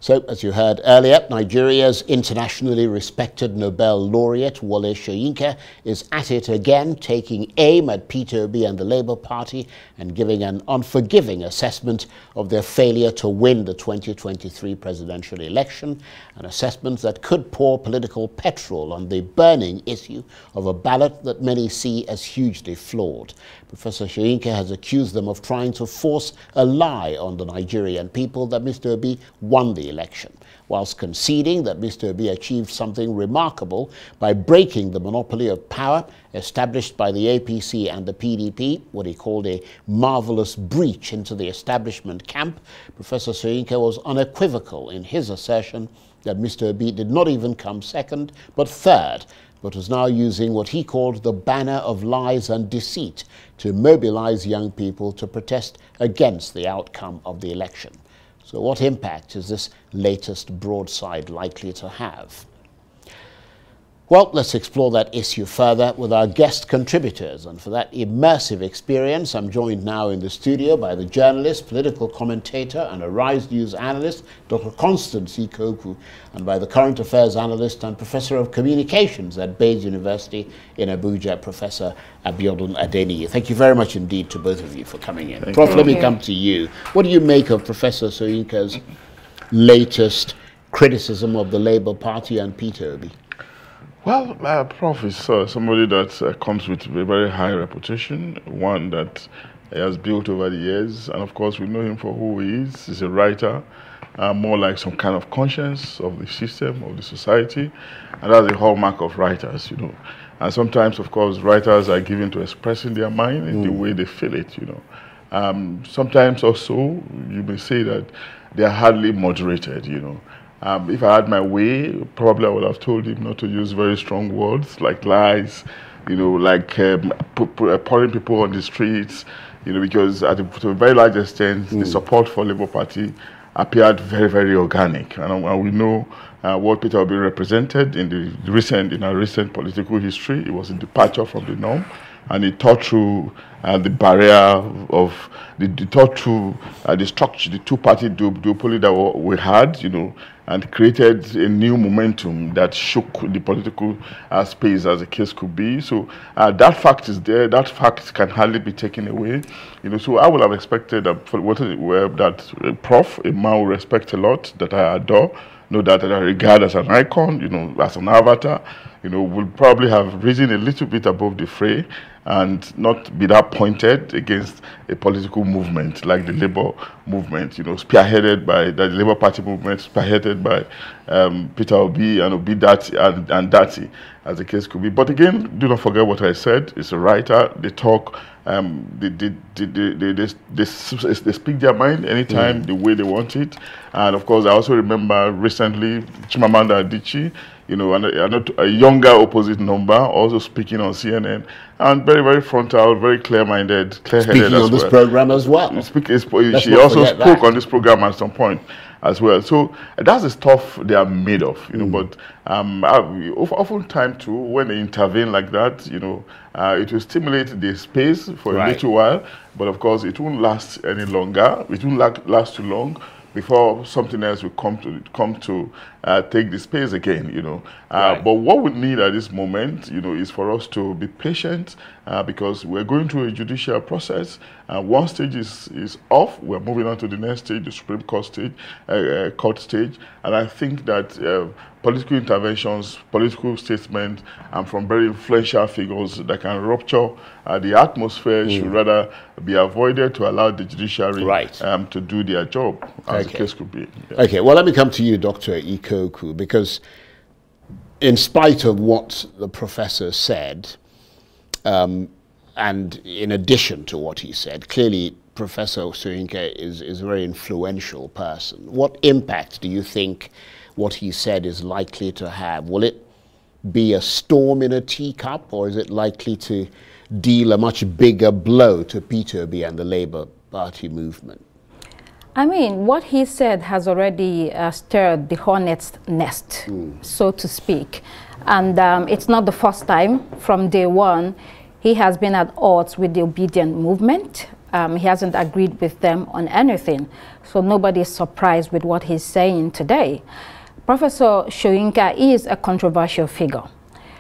So, as you heard earlier, Nigeria's internationally respected Nobel laureate Wole Soyinka is at it again, taking aim at Peter Obi and the Labour Party and giving an unforgiving assessment of their failure to win the 2023 presidential election, an assessment that could pour political petrol on the burning issue of a ballot that many see as hugely flawed. Professor Soyinka has accused them of trying to force a lie on the Nigerian people that Mr. Obi won the election, whilst conceding that Mr. Obi achieved something remarkable by breaking the monopoly of power established by the APC and the PDP, what he called a marvelous breach into the establishment camp. Professor Soyinka was unequivocal in his assertion that Mr. Obi did not even come second, but third, but was now using what he called the banner of lies and deceit to mobilize young people to protest against the outcome of the election. So what impact is this latest broadside likely to have? Well, let's explore that issue further with our guest contributors. And for that immersive experience, I'm joined now in the studio by the journalist, political commentator, and Arise News analyst, Dr. Constance Ikokwu, and by the current affairs analyst and professor of communications at Bayes University in Abuja, Professor Abiodun Adeniyi. Thank you very much indeed to both of you for coming in. Prof, let me come to you. What do you make of Professor Soyinka's latest criticism of the Labour Party and Peter Obi? Well, Prof is somebody that comes with a very high reputation, one that he has built over the years. And of course, we know him for who he is. He's a writer, more like some kind of conscience of the system, of the society. And that's the hallmark of writers, you know. And sometimes, of course, writers are given to expressing their mind in the way they feel it, you know. Sometimes also, you may say that they are hardly moderated, you know. If I had my way, probably I would have told him not to use very strong words like lies, you know, like pouring people on the streets, you know, because to a very large extent, the support for Labour Party appeared very, very organic. And we know what Peter Obi represented in our recent political history. It was a departure from the norm. And he tore through the barrier of the structure, the two-party duopoly that we had, you know, and created a new momentum that shook the political space, as the case could be. So that fact is there. That fact can hardly be taken away, you know. So I would have expected that Prof, a man who respect a lot, that I adore, know that I regard as an icon, you know, as an avatar, you know, will probably have risen a little bit above the fray and not be that pointed against a political movement like the Labour movement, you know, spearheaded by the Labour Party movement, spearheaded by Peter Obi and Obi Dati and Dati, as the case could be. But again, do not forget what I said. It's a writer. They talk. They speak their mind anytime, the way they want it. And of course, I also remember recently Chimamanda Adichie, you know, a younger opposite number, also speaking on CNN, and very, very frontal, very clear-minded, clear-headed as well. Speaking on this program as well. She also spoke on this program at some point as well. So that's the stuff they are made of, you know. But oftentimes too, when they intervene like that, you know, it will stimulate the space for a little while, but of course it won't last any longer. It won't last too long before something else will come to take the space again, you know. But what we need at this moment, you know, is for us to be patient because we're going through a judicial process. One stage is off. We're moving on to the next stage, the Supreme Court stage, court stage. And I think that political interventions, political statements, and from very influential figures that can rupture the atmosphere should rather be avoided to allow the judiciary to do their job, as the case could be. Yeah. Okay, well, let me come to you, Dr. Ikokwu, because in spite of what the professor said, and in addition to what he said, clearly Professor Soyinka is a very influential person. What impact do you think what he said is likely to have? Will it be a storm in a teacup, or is it likely to deal a much bigger blow to Peter Obi and the Labour Party movement? I mean, what he said has already stirred the hornet's nest, so to speak. And it's not the first time. From day one, he has been at odds with the obedient movement. He hasn't agreed with them on anything. So nobody is surprised with what he's saying today. Professor Soyinka is a controversial figure.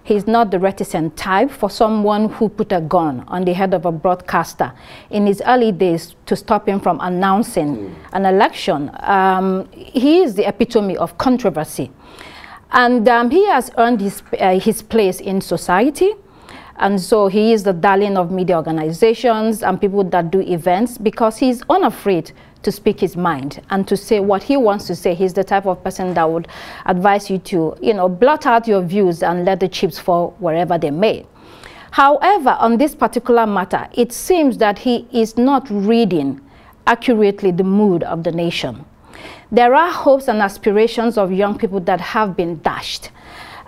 He's not the reticent type for someone who put a gun on the head of a broadcaster in his early days to stop him from announcing an election. He is the epitome of controversy. And he has earned his place in society. And so he is the darling of media organizations and people that do events because he's unafraid to speak his mind and to say what he wants to say. He's the type of person that would advise you to, blot out your views and let the chips fall wherever they may. However, on this particular matter, it seems that he is not reading accurately the mood of the nation. There are hopes and aspirations of young people that have been dashed.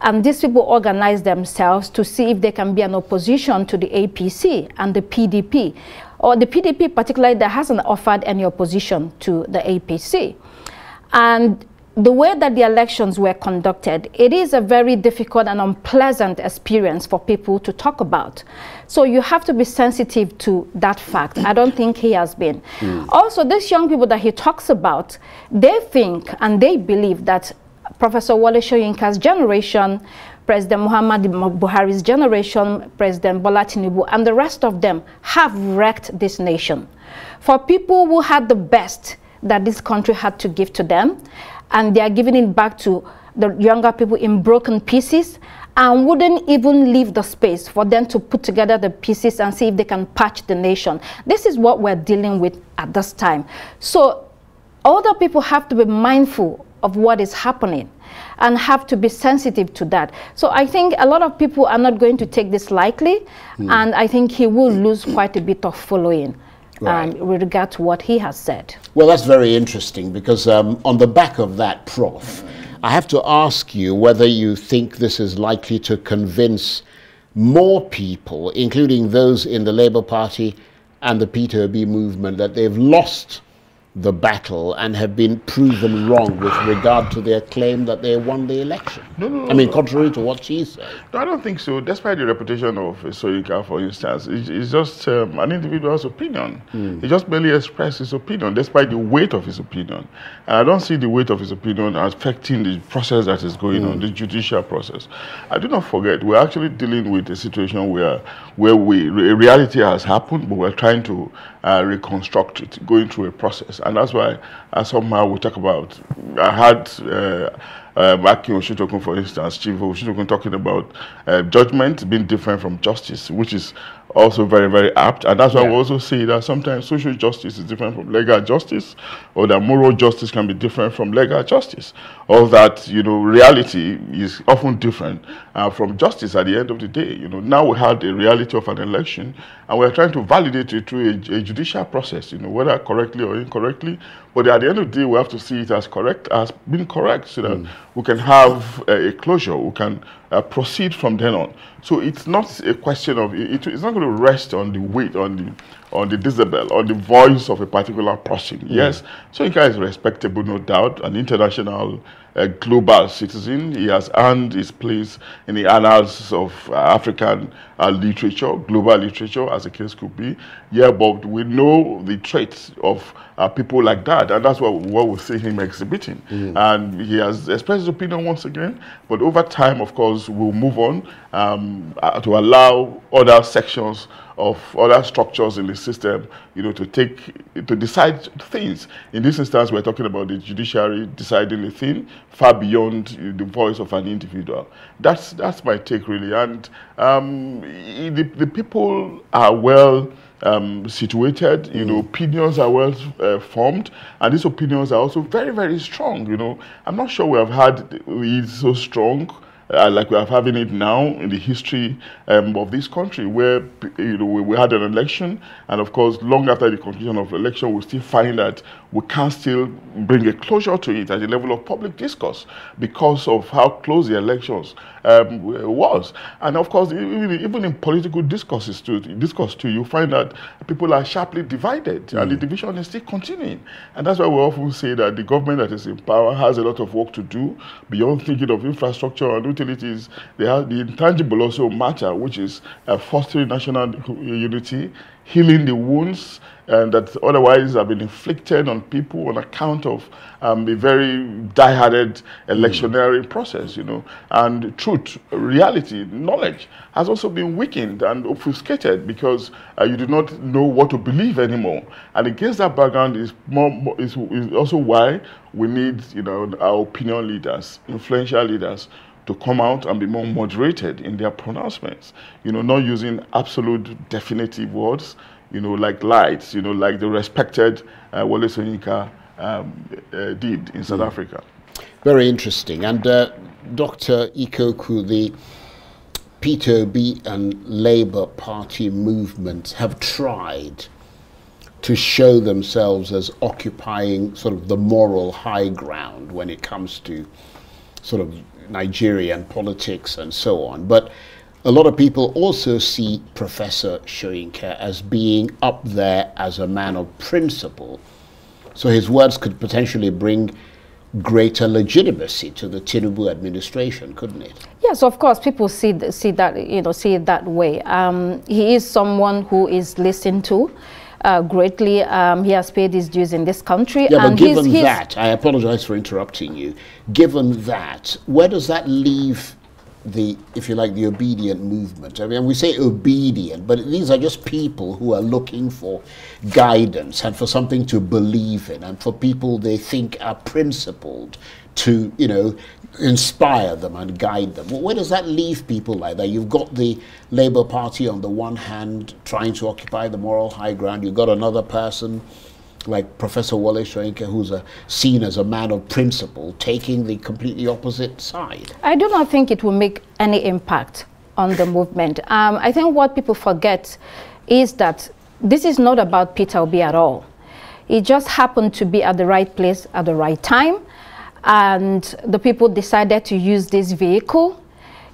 And these people organize themselves to see if they can be an opposition to the APC and the PDP, or the PDP particularly that hasn't offered any opposition to the APC. And the way that the elections were conducted, it is a very difficult and unpleasant experience for people to talk about. So you have to be sensitive to that fact. I don't think he has been. Also, these young people that he talks about, they think and they believe that Professor Wole Soyinka's generation, President Muhammadu Buhari's generation, President Bola Tinubu, and the rest of them have wrecked this nation. For people who had the best that this country had to give to them, and they are giving it back to the younger people in broken pieces, and wouldn't even leave the space for them to put together the pieces and see if they can patch the nation. This is what we're dealing with at this time. So other people have to be mindful of what is happening and have to be sensitive to that. So I think a lot of people are not going to take this lightly, and I think he will lose quite a bit of following with regard to what he has said. Well, that's very interesting because on the back of that, Prof, I have to ask you whether you think this is likely to convince more people, including those in the Labour Party and the P2B movement, that they've lost the battle and have been proven wrong with regard to their claim that they won the election. No, contrary to what she said. No, I don't think so. Despite the reputation of Soyinka, for instance, it's just an individual's opinion. He just merely expressed his opinion, despite the weight of his opinion. And I don't see the weight of his opinion affecting the process that is going on, the judicial process. I do not forget, we're actually dealing with a situation where reality has happened, but we're trying to reconstruct it, going through a process. And that's why somehow we talk about, I had Akin Oshitokun, for instance, Chief Oshitokun, talking about judgment being different from justice, which is also very, very apt. And that's why we also say that sometimes social justice is different from legal justice, or that moral justice can be different from legal justice, or that, reality is often different from justice at the end of the day. Now we had a reality of an election, and we're trying to validate it through a judicial process, whether correctly or incorrectly. But at the end of the day, we have to see it as correct, as being correct, so that we can have a closure, we can proceed from then on. So it's not a question of, it's not going to rest on the weight, on the decibel, on the voice of a particular person. Yes, Soyinka is respectable, no doubt, an international global citizen. He has earned his place in the annals of African literature, global literature, as the case could be. Yeah, but we know the traits of people like that, and that's what we see him exhibiting. And he has expressed his opinion once again, but over time, of course, we'll move on to allow other sections of other structures in the system, to decide things. In this instance, we're talking about the judiciary deciding a thing far beyond the voice of an individual. That's my take, really. And the people are well situated, opinions are well formed, and these opinions are also very, very strong. I'm not sure we have had it so strong like we are having it now in the history of this country, where we had an election, and of course, long after the conclusion of the election, we still find that we can't still bring a closure to it at the level of public discourse because of how close the elections was. And of course, even in political discourse too, you find that people are sharply divided, and the division is still continuing. And that's why we often say that the government that is in power has a lot of work to do beyond thinking of infrastructure and utilities, they have the intangible also matter, which is fostering national unity, healing the wounds that otherwise have been inflicted on people on account of a very die-hearted electionary process, you know. And truth, reality, knowledge has also been weakened and obfuscated because you do not know what to believe anymore. And against that background is also why we need, you know, our opinion leaders, influential leaders, to come out and be more moderated in their pronouncements, you know, not using absolute definitive words, you know, like lights, you know, like the respected Wole Soyinka did in South Africa. Very interesting. And Dr. Ikokwu, the Peter Obi and Labour Party movements have tried to show themselves as occupying sort of the moral high ground when it comes to sort of Nigerian politics and so on. But a lot of people also see Professor Soyinka as being up there as a man of principle. So his words could potentially bring greater legitimacy to the Tinubu administration, couldn't it? Yes, of course. People see that, you know, see it that way. He is someone who is listened to greatly. He has paid his dues in this country. Yeah, but given that, I apologize for interrupting you. Given that, where does that leave the, if you like, the obedient movement? I mean, we say obedient, but these are just people who are looking for guidance and for something to believe in, and for people they think are principled to, you know, inspire them and guide them. Well, where does that leave people like that? You've got the Labour Party on the one hand trying to occupy the moral high ground. You've got another person like Professor Wole Soyinka, who's seen as a man of principle, taking the completely opposite side. I do not think it will make any impact on the movement. I think what people forget is that this is not about Peter Obi at all. He just happened to be at the right place at the right time, and the people decided to use this vehicle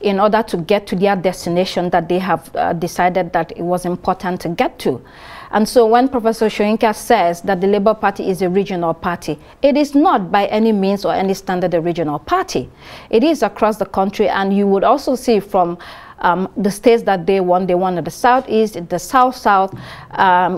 in order to get to their destination that they have decided that it was important to get to. And so when Professor Soyinka says that the Labour Party is a regional party, it is not by any means or any standard a regional party. It is across the country, and you would also see from the states that they won at the southeast, the south-south,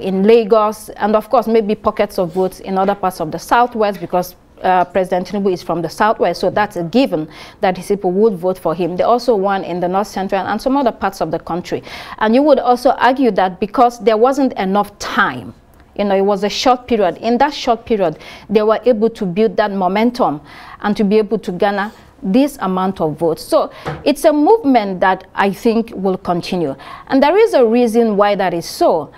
in Lagos, and of course maybe pockets of votes in other parts of the southwest, because President Tinubu is from the southwest, so that's a given that his people would vote for him. They also won in the north central and some other parts of the country. And you would also argue that because there wasn't enough time, you know, it was a short period. In that short period, they were able to build that momentum and to be able to garner this amount of votes. So it's a movement that I think will continue. And there is a reason why that is so.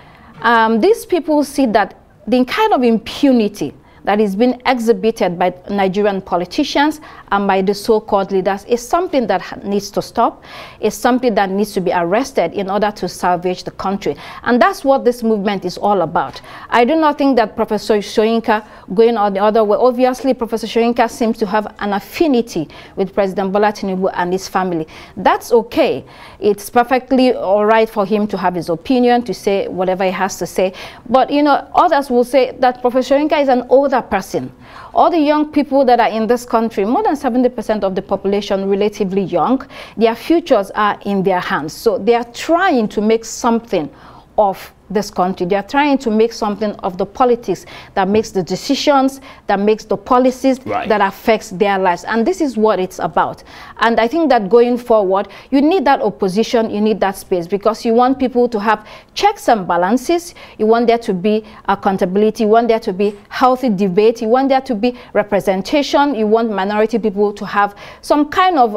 These people see that the kind of impunity that is being exhibited by Nigerian politicians and by the so-called leaders is something that needs to stop. It's something that needs to be arrested in order to salvage the country. And that's what this movement is all about. I do not think that Professor Soyinka going on the other way. Obviously, Professor Soyinka seems to have an affinity with President Bola Tinubu and his family. That's okay. It's perfectly all right for him to have his opinion, to say whatever he has to say. But, you know, others will say that Professor Soyinka is an older person. All the young people that are in this country, more than 70% of the population, relatively young, their futures are in their hands. So they are trying to make something of this country. They are trying to make something of the politics that makes the decisions, that makes the policies, that affects their lives. And this is what it's about. And I think that going forward, you need that opposition, you need that space, because you want people to have checks and balances. You want there to be accountability. You want there to be healthy debate. You want there to be representation. You want minority people to have some kind of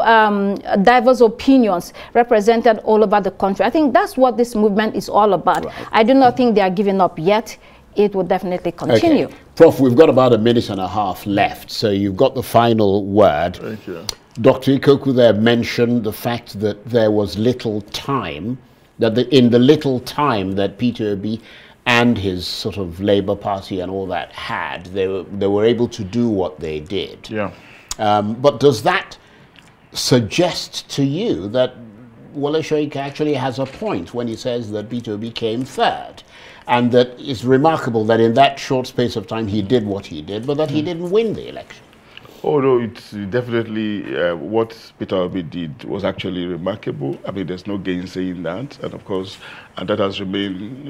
diverse opinions represented all over the country. I think that's what this movement is all about. I do not think they are giving up yet. It will definitely continue. Okay. Prof, we've got about a minute and a half left, so you've got the final word. Thank you. Dr. Ikokwu there mentioned the fact that there was little time, that in the little time that Peter Obi and his sort of Labour Party and all that had, they were able to do what they did. Yeah. But does that suggest to you that Wole Soyinka actually has a point when he says that Peter Obi came third, and that it's remarkable that in that short space of time he did what he did, but that he didn't win the election? Oh no, it's definitely what Peter Obi did was actually remarkable. I mean, there's no gainsaying that, and of course, and that has remained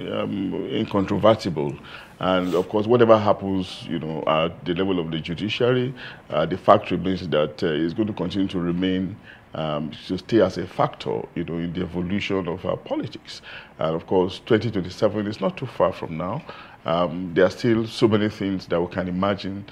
incontrovertible. And of course, whatever happens, you know, at the level of the judiciary, the fact remains that it's going to continue to remain to stay as a factor, you know, in the evolution of our politics. And of course, 2027 is not too far from now. There are still so many things that we can imagine,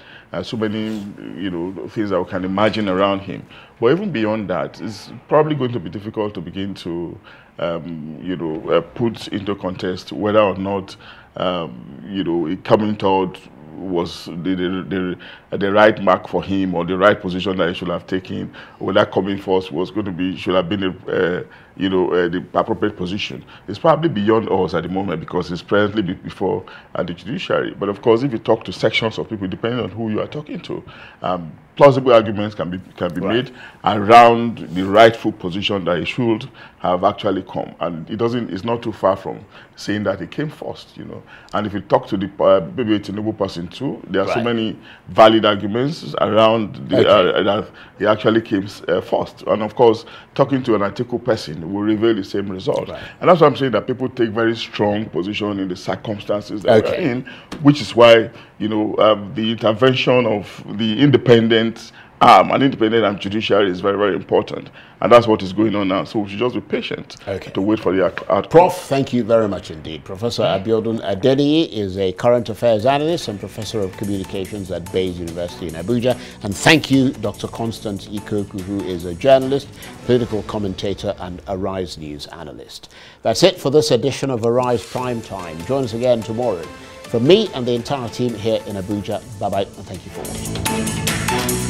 so many, you know, things that we can imagine around him. But even beyond that, it's probably going to be difficult to begin to, you know, put into contest whether or not, you know, coming out was the right mark for him or the right position that he should have taken, or that coming force was going to be, should have been you know, the appropriate position. It's probably beyond us at the moment because it's presently before the judiciary. But of course, if you talk to sections of people, depending on who you are talking to, plausible arguments can be made around the rightful position that he should have actually come, and it's not too far from saying that he came first, you know. And if you talk to the maybe it's a noble person too, there are so many valid arguments around the, that he actually came first. And of course, talking to an Atiku person will reveal the same result. And that's why I'm saying that people take very strong position in the circumstances that we're in, which is why, you know, the intervention of the independent an independent judiciary is very, very important. And that's what is going on now. So we should just be patient to wait for the outcome. Prof, thank you very much indeed. Professor Abiodun Adeniyi is a current affairs analyst and professor of communications at Bayes University in Abuja. And thank you, Dr. Constance Ikokwu, who is a journalist, political commentator, and Arise News analyst. That's it for this edition of Arise Prime Time. Join us again tomorrow. From me and the entire team here in Abuja, bye-bye, and thank you for watching.